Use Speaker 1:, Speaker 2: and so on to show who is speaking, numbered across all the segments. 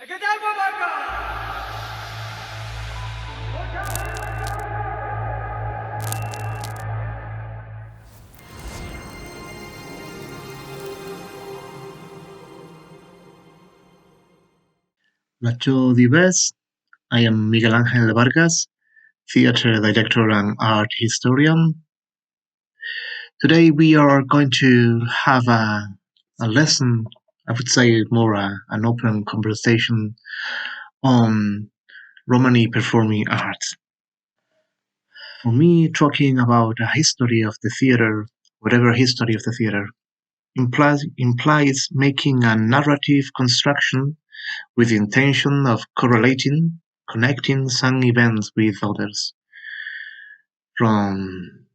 Speaker 1: Nacho Dives. I am Miguel Ángel Vargas, theater director and art historian. Today we are going to have a lesson, I would say more an open conversation on Romani Performing Arts. For me, talking about a history of the theater, whatever history of the theater, implies making a narrative construction with the intention of correlating, connecting some events with others. From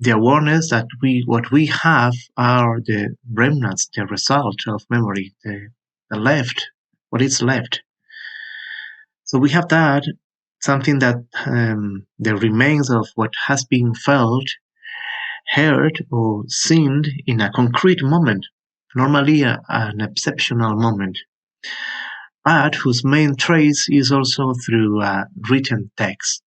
Speaker 1: the awareness that what we have are the remnants, the result of memory, the left, what is left. So we have that, something that the remains of what has been felt, heard, or seen in a concrete moment, normally an exceptional moment, but whose main trace is also through written text.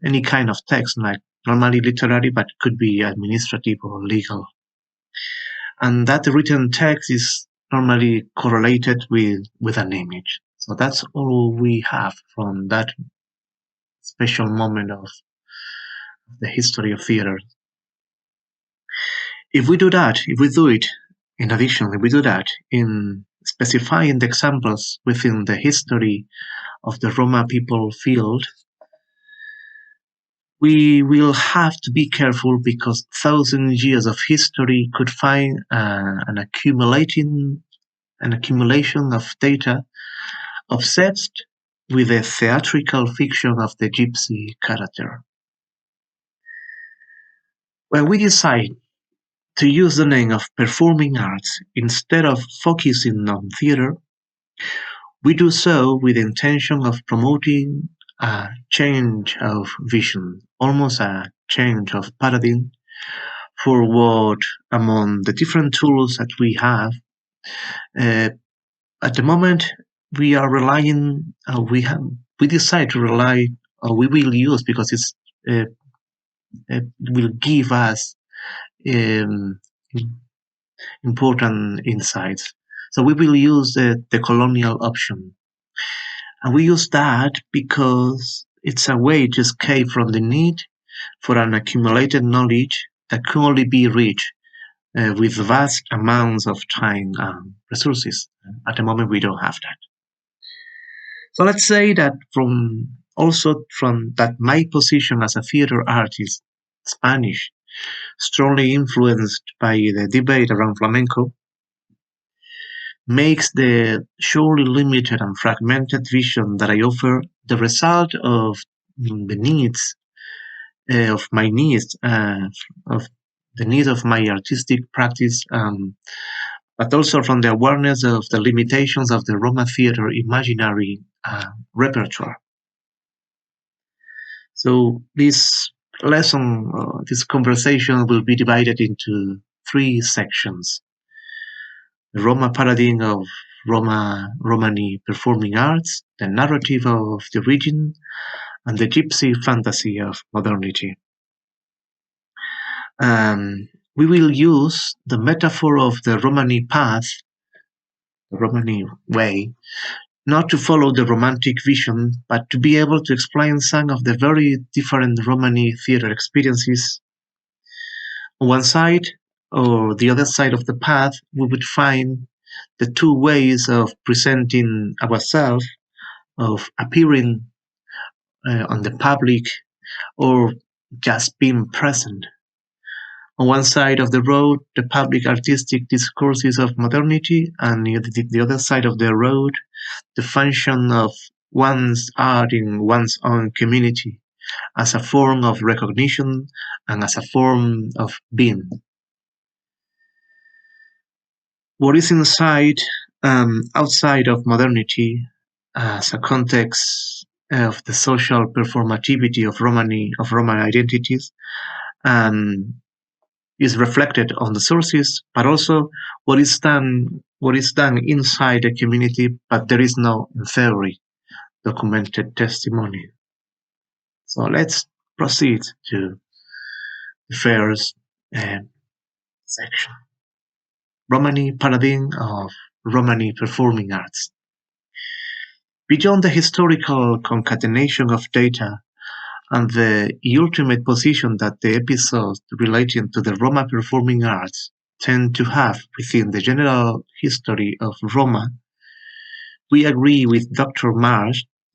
Speaker 1: Any kind of text, like normally literary, but could be administrative or legal. And that written text is normally correlated with an image. So that's all we have from that special moment of the history of theater. If we do it, in addition, if we do that in specifying the examples within the history of the Roma people field, we will have to be careful because thousands of years of history could find an accumulation of data obsessed with the theatrical fiction of the gypsy character. When we decide to use the name of performing arts instead of focusing on theater, we do so with the intention of promoting a change of vision, almost a change of paradigm for what among the different tools that we have. At the moment, we are relying, we decide to rely, or we will use because it will give us important insights. So we will use the colonial option. And we use that because it's a way to escape from the need for an accumulated knowledge that can only be reached with vast amounts of time and resources. At the moment, we don't have that. So let's say that from that my position as a theater artist, Spanish, strongly influenced by the debate around flamenco, makes the surely limited and fragmented vision that I offer the result of the needs of my artistic practice, but also from the awareness of the limitations of the Roma theater imaginary repertoire. So this lesson, this conversation will be divided into 3 sections. The Roma paradigm of Romani performing arts, the narrative of the region, and the gypsy fantasy of modernity. We will use the metaphor of the Romani path, the Romani way, not to follow the romantic vision, but to be able to explain some of the very different Romani theater experiences. On one side or the other side of the path, we would find the 2 ways of presenting ourselves, of appearing on the public or just being present. On one side of the road, the public artistic discourses of modernity, and the other side of the road, the function of one's art in one's own community as a form of recognition and as a form of being. What is outside of modernity as a context of the social performativity of Roman identities, is reflected on the sources, but also what is done inside the community, but there is no, in theory, documented testimony. So let's proceed to the first section. Romani paradigm of Romani Performing Arts. Beyond the historical concatenation of data and the ultimate position that the episodes relating to the Roma performing arts tend to have within the general history of Roma, we agree with Dr.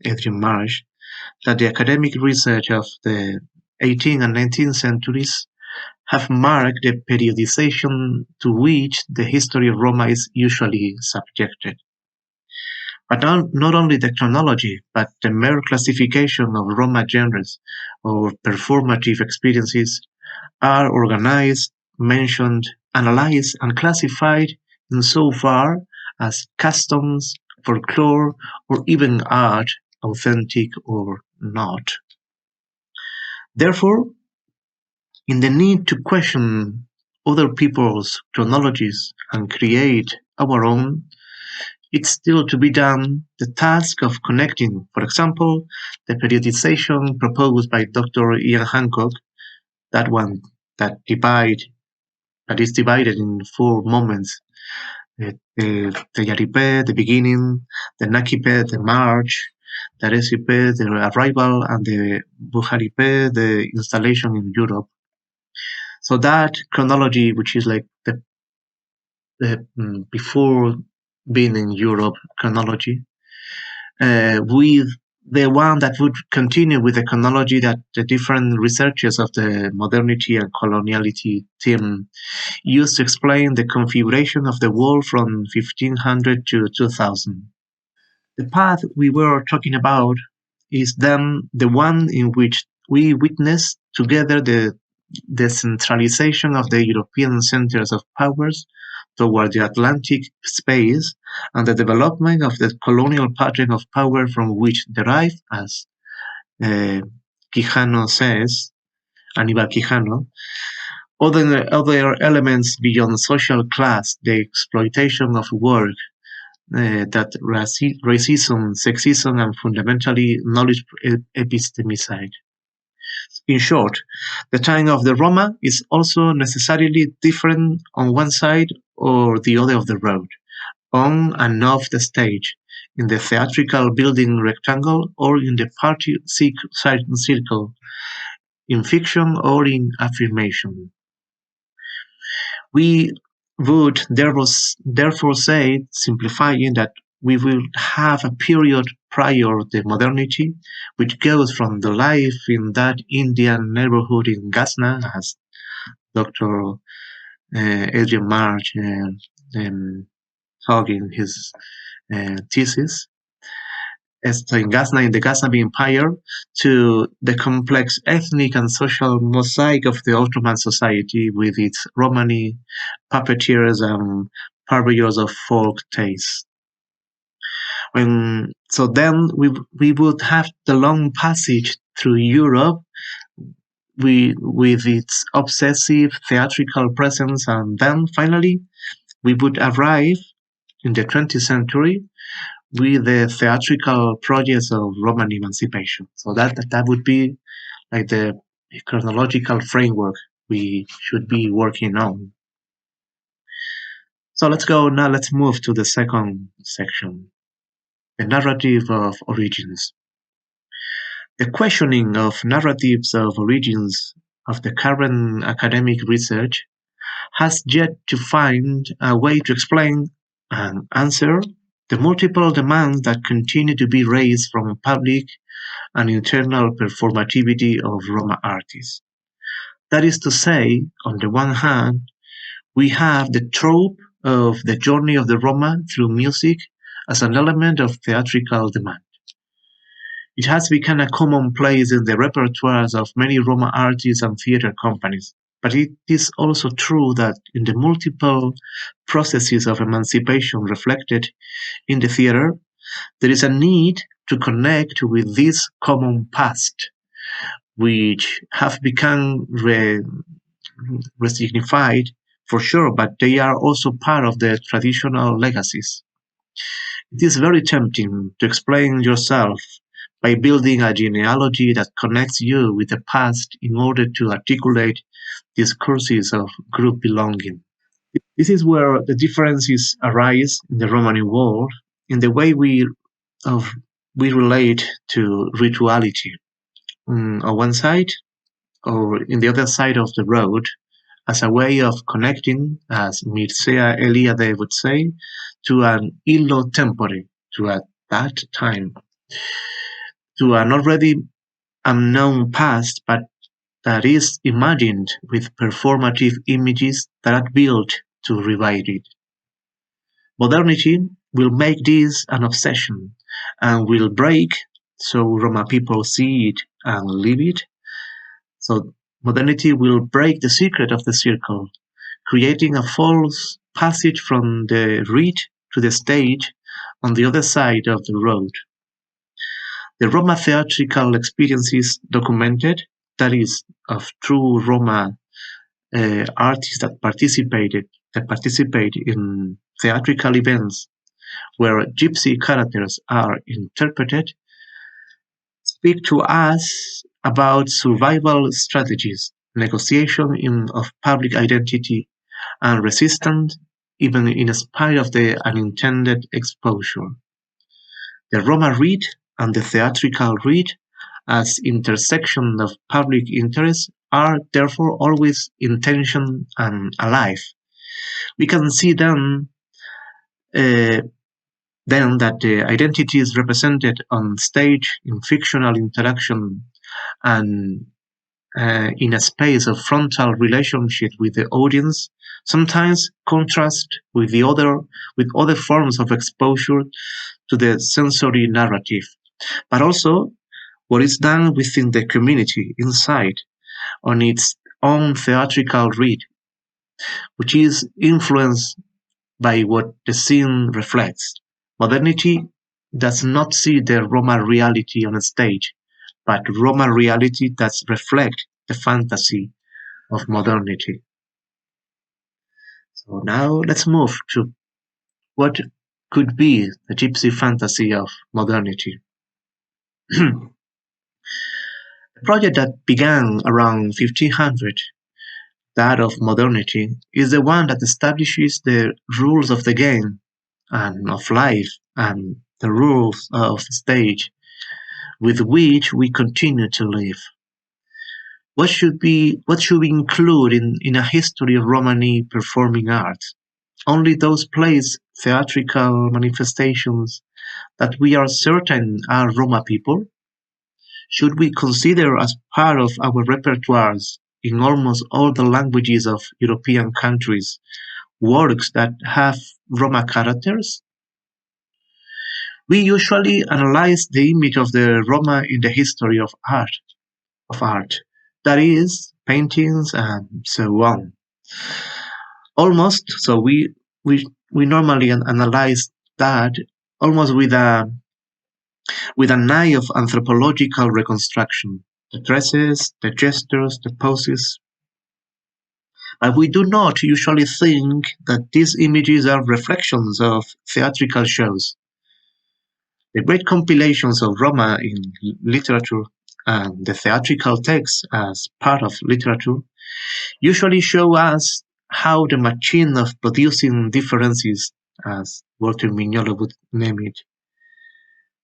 Speaker 1: Adrian Marsh, that the academic research of the 18th and 19th centuries have marked the periodization to which the history of Roma is usually subjected. But not only the chronology, but the mere classification of Roma genres or performative experiences are organized, mentioned, analyzed, and classified insofar as customs, folklore, or even art, authentic or not. Therefore, in the need to question other people's chronologies and create our own, it's still to be done the task of connecting, for example, the periodization proposed by Dr. Ian Hancock, that one that is divided in 4 moments: the Yaripé, the beginning; the Nakipé, the march; the Resipé, the arrival; and the Buharipé, the installation in Europe. So that chronology, which is like the before being in Europe chronology, with the one that would continue with the chronology that the different researchers of the modernity and coloniality team used to explain the configuration of the world from 1500 to 2000. The path we were talking about is then the one in which we witness together the decentralization of the European centers of powers toward the Atlantic space and the development of the colonial pattern of power from which derive, as Quijano says, Aníbal Quijano, other elements beyond social class, the exploitation of work, that racism, sexism, and fundamentally knowledge epistemicide. In short, the time of the Roma is also necessarily different on one side or the other of the road, on and off the stage, in the theatrical building rectangle or in the party circle, in fiction or in affirmation. We would therefore say, simplifying, that we will have a period prior to modernity, which goes from the life in that Indian neighborhood in Ghazna, as Dr. Adrian March taught in his thesis, as in Ghazna, in the Ghaznavi Empire, to the complex ethnic and social mosaic of the Ottoman society with its Romani puppeteers and purveyors of folk tastes. So then we would have the long passage through Europe with its obsessive theatrical presence, and then finally we would arrive in the 20th century with the theatrical projects of Roman emancipation. So that would be like the chronological framework we should be working on. So let's move to the second section, the narrative of origins. The questioning of narratives of origins of the current academic research has yet to find a way to explain and answer the multiple demands that continue to be raised from public and internal performativity of Roma artists. That is to say, on the one hand, we have the trope of the journey of the Roma through music as an element of theatrical demand. It has become a commonplace in the repertoires of many Roma artists and theater companies, but it is also true that in the multiple processes of emancipation reflected in the theater, there is a need to connect with this common past, which have become resignified, for sure, but they are also part of the traditional legacies. It is very tempting to explain yourself by building a genealogy that connects you with the past in order to articulate discourses of group belonging. This is where the differences arise in the Romani world, in the way of, we relate to rituality. On one side, or in the other side of the road, as a way of connecting, as Mircea Eliade would say, to an illo tempore, to at that time, to an already unknown past, but that is imagined with performative images that are built to revive it. Modernity will make this an obsession and will break so Roma people see it and live it. So modernity will break the secret of the circle, creating a false passage from the reed to the stage on the other side of the road. The Roma theatrical experiences documented, that is, of true Roma artists that participate in theatrical events where gypsy characters are interpreted, speak to us about survival strategies, negotiation of public identity, and resistance even in spite of the unintended exposure. The Roma read and the theatrical read as intersections of public interest are therefore always in tension and alive. We can see then that the identities represented on stage in fictional interaction and in a space of frontal relationship with the audience sometimes contrast with other forms of exposure to the sensory narrative, but also what is done within the community inside on its own theatrical read, which is influenced by what the scene reflects. Modernity does not see the Roma reality on a stage, but Roma reality that reflects the fantasy of modernity. So now let's move to what could be the gypsy fantasy of modernity. The project that began around 1500, that of modernity, is the one that establishes the rules of the game and of life and the rules of the stage with which we continue to live. What should we include in a history of Romani performing arts? Only those plays, theatrical manifestations that we are certain are Roma people? Should we consider as part of our repertoires in almost all the languages of European countries works that have Roma characters? We usually analyze the image of the Roma in the history of art, that is, paintings and so on. Almost, so we normally analyze that almost with an eye of anthropological reconstruction, the dresses, the gestures, the poses. But we do not usually think that these images are reflections of theatrical shows. The great compilations of Roma in literature and the theatrical texts as part of literature usually show us how the machine of producing differences, as Walter Mignolo would name it,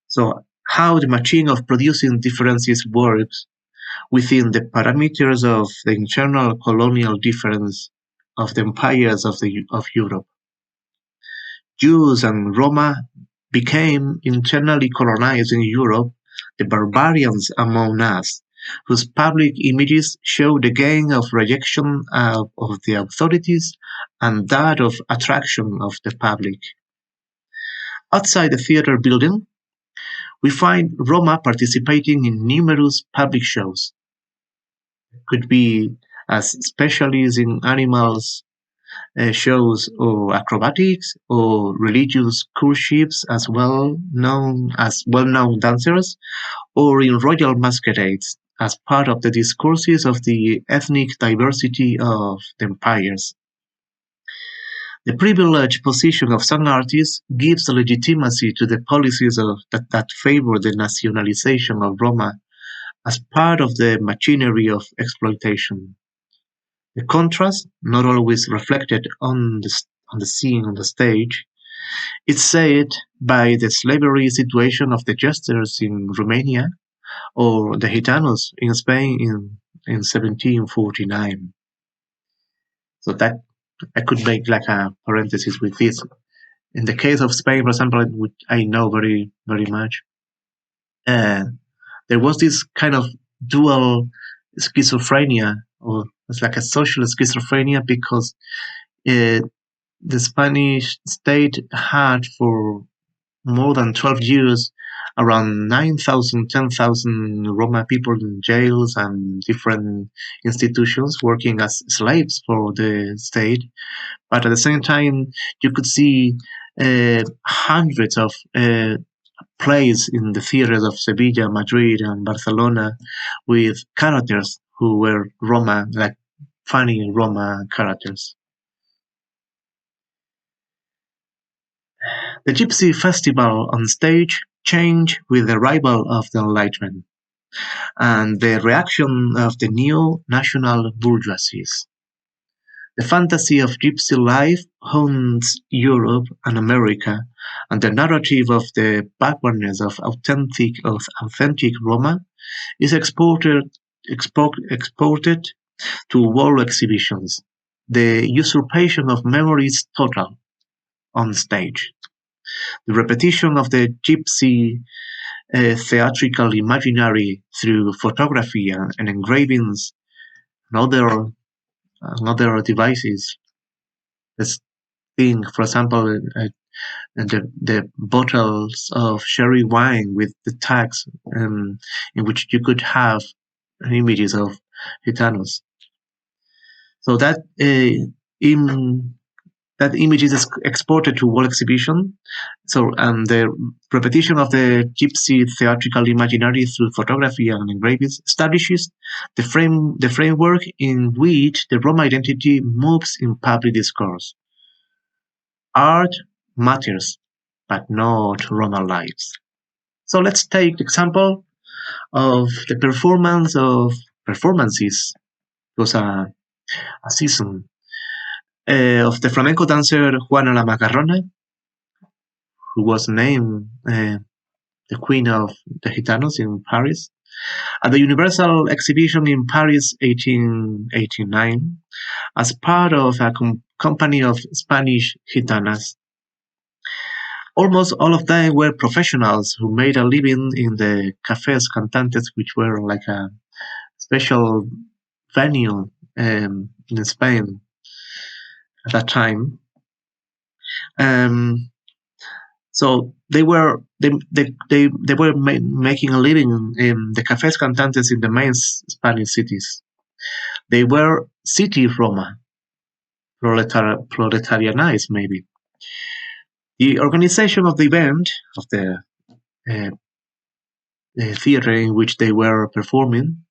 Speaker 1: so how the machine of producing differences works within the parameters of the internal colonial difference of the empires of Europe. Jews and Roma became internally colonized in Europe, the barbarians among us, whose public images show the gain of rejection of the authorities and that of attraction of the public. Outside the theater building, we find Roma participating in numerous public shows. It could be as specialists in animals shows or acrobatics or religious courtships as well-known dancers or in royal masquerades as part of the discourses of the ethnic diversity of the empires. The privileged position of some artists gives legitimacy to the policies that favor the nationalization of Roma as part of the machinery of exploitation. The contrast, not always reflected on the scene on the stage, is said by the slavery situation of the jesters in Romania or the Gitanos in Spain in 1749. So that I could make like a parenthesis with this. In the case of Spain, for example, which I know very, very much, there was this kind of dual schizophrenia, or it's like a social schizophrenia, because the Spanish state had for more than 12 years around 9,000, 10,000 Roma people in jails and different institutions working as slaves for the state. But at the same time, you could see hundreds of plays in the theaters of Sevilla, Madrid, and Barcelona with characters who were Roma, like funny Roma characters. The Gypsy Festival on stage changed with the arrival of the Enlightenment and the reaction of the new national bourgeoisies. The fantasy of gypsy life haunts Europe and America, and the narrative of the backwardness of authentic Roma is exported to world exhibitions. The usurpation of memory is total on stage. The repetition of the gypsy theatrical imaginary through photography and engravings and other devices. Let's think, for example, the bottles of sherry wine with the tags in which you could have images of gitanos. So that image is exported to world exhibition. So the repetition of the gypsy theatrical imaginary through photography and engravings establishes the framework in which the Roma identity moves in public discourse. Art matters, but not Roma lives. So let's take the example of the performances. It was a season of the flamenco dancer Juana la Macarrona, who was named the Queen of the Gitanos in Paris, at the Universal Exhibition in Paris 1889 as part of a company of Spanish gitanas. Almost all of them were professionals who made a living in the cafés cantantes, which were like a special venue in Spain at that time. So they were making a living in the cafés cantantes in the main Spanish cities. They were city Roma, proletarianized maybe. The organization of the event, of the theater in which they were performing,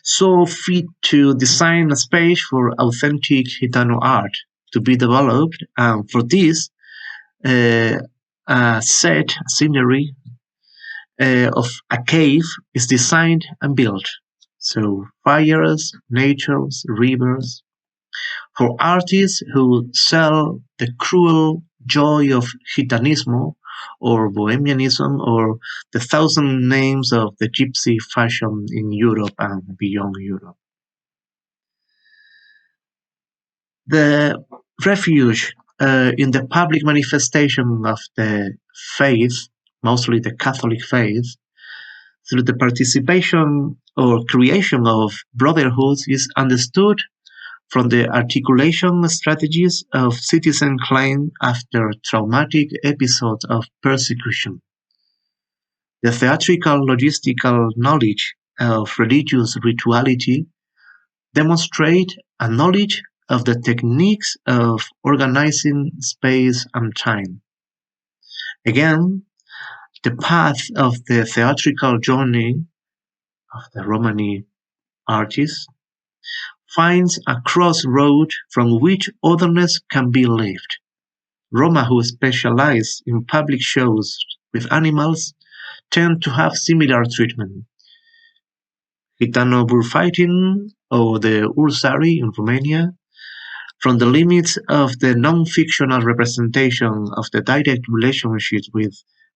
Speaker 1: saw fit to design a space for authentic Gitano art to be developed, and for this, a scenery of a cave is designed and built. So fires, natures, rivers. For artists who sell the cruel joy of Gitanismo or Bohemianism or the thousand names of the gypsy fashion in Europe and beyond Europe. The refuge in the public manifestation of the faith, mostly the Catholic faith, through the participation or creation of brotherhoods is understood from the articulation strategies of citizen claim after traumatic episodes of persecution. The theatrical logistical knowledge of religious rituality demonstrate a knowledge of the techniques of organizing space and time. Again, The path of the theatrical journey of the Romani artist finds a crossroad from which otherness can be lived. Roma who specialize in public shows with animals tend to have similar treatment. Gitano bullfighting or the ursari in Romania, from the limits of the non-fictional representation of the direct relationship with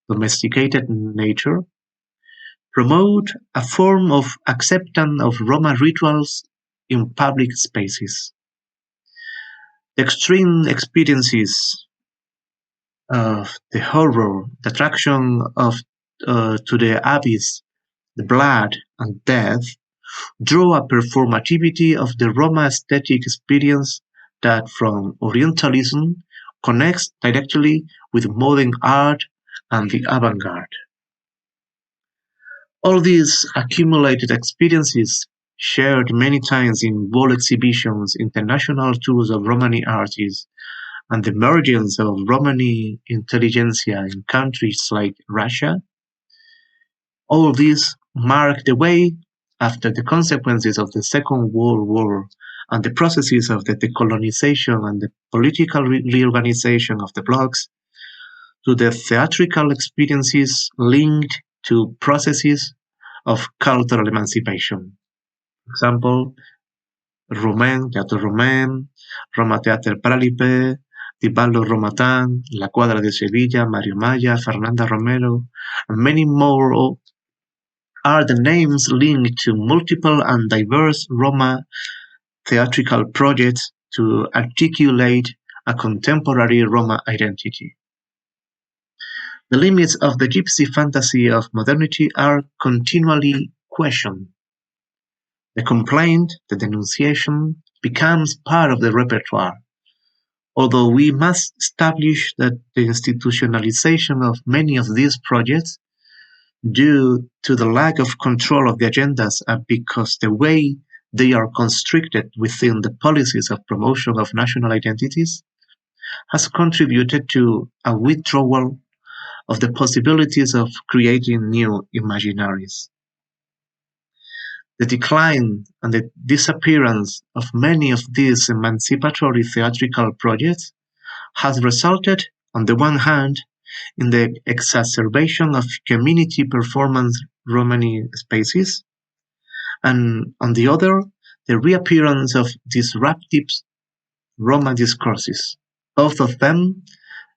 Speaker 1: domesticated nature, promote a form of acceptance of Roma rituals in public spaces. The extreme experiences of the horror, the attraction of to the abyss, the blood and death, draw a performativity of the Roma aesthetic experience that from Orientalism connects directly with modern art and the avant-garde. All these accumulated experiences, shared many times in wall exhibitions, international tours of Romani artists, and the emergence of Romani intelligentsia in countries like Russia, all these mark the way, after the consequences of the Second World War and the processes of the decolonization and the political reorganization of the blocs, to the theatrical experiences linked to processes of cultural emancipation. For example, Romain, Teatro Romain, Roma Teatro Pralipe, Di Ballo Romatán, La Cuadra de Sevilla, Mario Maya, Fernanda Romero, and many more are the names linked to multiple and diverse Roma theatrical projects to articulate a contemporary Roma identity. The limits of the gypsy fantasy of modernity are continually questioned. The complaint, the denunciation, becomes part of the repertoire, although we must establish that the institutionalization of many of these projects, due to the lack of control of the agendas and because the way they are constricted within the policies of promotion of national identities, has contributed to a withdrawal of the possibilities of creating new imaginaries. The decline and the disappearance of many of these emancipatory theatrical projects has resulted, on the one hand, in the exacerbation of community performance Romani spaces, and on the other, the reappearance of disruptive Roma discourses. Both of them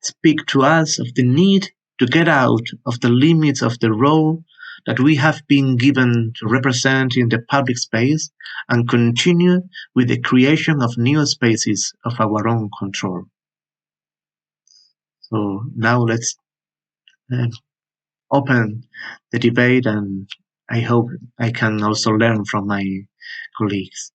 Speaker 1: speak to us of the need to get out of the limits of the role that we have been given to represent in the public space and continue with the creation of new spaces of our own control. So now let's open the debate, and I hope I can also learn from my colleagues.